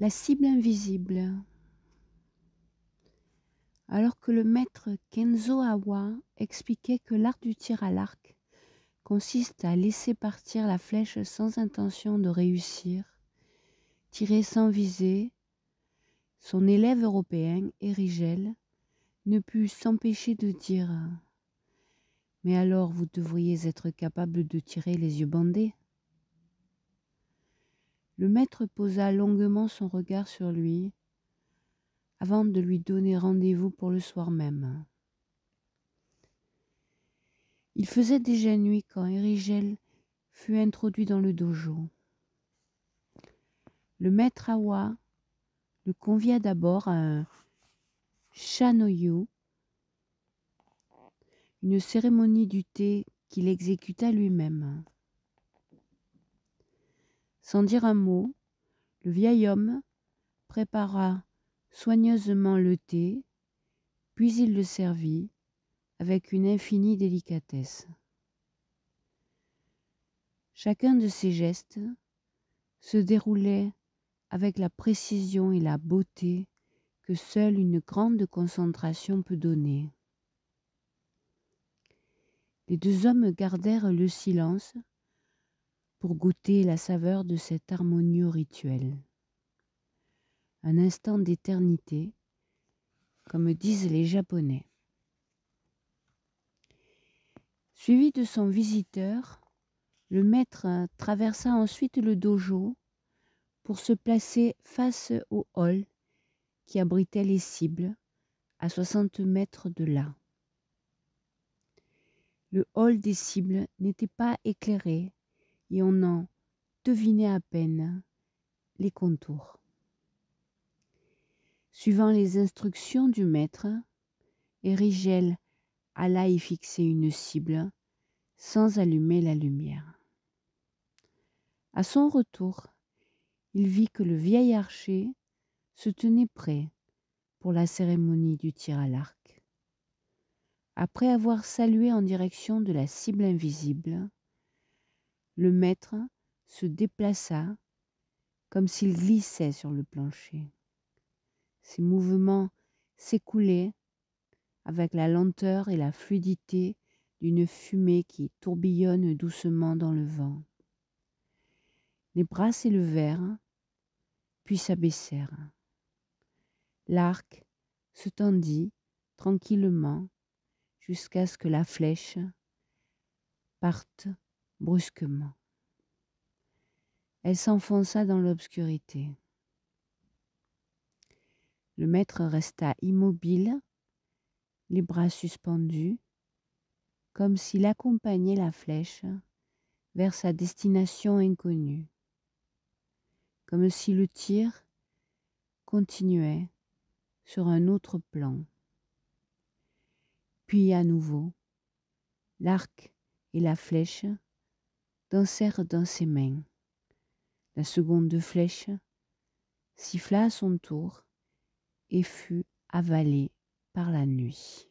La cible invisible. Alors que le maître Kenzo Awa expliquait que l'art du tir à l'arc consiste à laisser partir la flèche sans intention de réussir, tirer sans viser, son élève européen, Erigel, ne put s'empêcher de dire « Mais alors vous devriez être capable de tirer les yeux bandés ?» Le maître posa longuement son regard sur lui avant de lui donner rendez-vous pour le soir même. Il faisait déjà nuit quand Erigel fut introduit dans le dojo. Le maître Awa le convia d'abord à un shanoyu, une cérémonie du thé qu'il exécuta lui-même. Sans dire un mot, le vieil homme prépara soigneusement le thé, puis il le servit avec une infinie délicatesse. Chacun de ces gestes se déroulait avec la précision et la beauté que seule une grande concentration peut donner. Les deux hommes gardèrent le silence pour goûter la saveur de cet harmonieux rituel. Un instant d'éternité, comme disent les Japonais. Suivi de son visiteur, le maître traversa ensuite le dojo pour se placer face au hall qui abritait les cibles à 60 mètres de là. Le hall des cibles n'était pas éclairé et on en devinait à peine les contours. Suivant les instructions du maître, Erigel alla y fixer une cible sans allumer la lumière. À son retour, il vit que le vieil archer se tenait prêt pour la cérémonie du tir à l'arc. Après avoir salué en direction de la cible invisible, le maître se déplaça comme s'il glissait sur le plancher. Ses mouvements s'écoulaient avec la lenteur et la fluidité d'une fumée qui tourbillonne doucement dans le vent. Les bras s'élevèrent, puis s'abaissèrent. L'arc se tendit tranquillement jusqu'à ce que la flèche parte brusquement. Elle s'enfonça dans l'obscurité. Le maître resta immobile, les bras suspendus, comme s'il accompagnait la flèche vers sa destination inconnue, comme si le tir continuait sur un autre plan. Puis à nouveau, l'arc et la flèche dansèrent dans ses mains. La seconde flèche siffla à son tour et fut avalée par la nuit.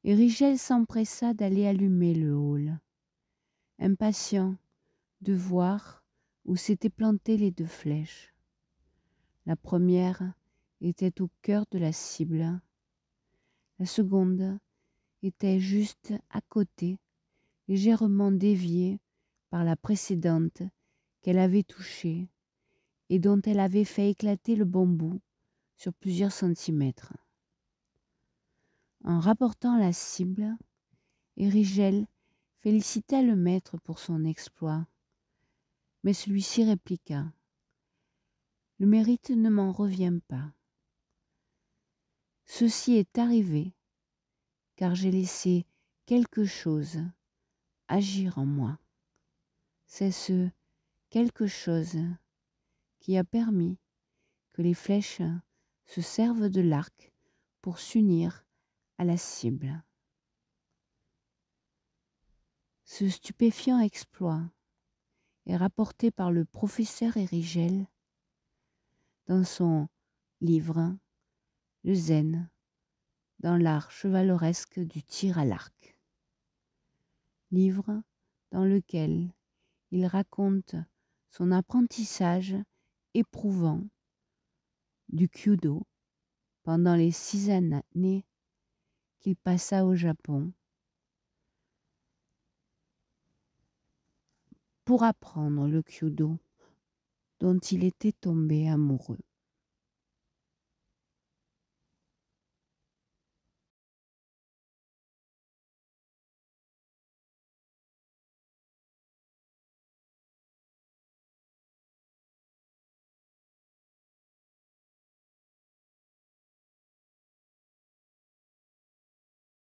Erigel s'empressa d'aller allumer le hall, impatient de voir où s'étaient plantées les deux flèches. La première était au cœur de la cible, la seconde était juste à côté, légèrement déviée par la précédente qu'elle avait touchée et dont elle avait fait éclater le bon bout sur plusieurs centimètres. En rapportant la cible, Erigel félicita le maître pour son exploit, mais celui-ci répliqua « Le mérite ne m'en revient pas. Ceci est arrivé car j'ai laissé quelque chose agir en moi. C'est ce quelque chose qui a permis que les flèches se servent de l'arc pour s'unir à la cible. » Ce stupéfiant exploit est rapporté par le professeur Erigel dans son livre « Le Zen dans l'art chevaleresque du tir à l'arc », livre dans lequel il raconte son apprentissage éprouvant du kyudo pendant les 6 années qu'il passa au Japon pour apprendre le kyudo dont il était tombé amoureux.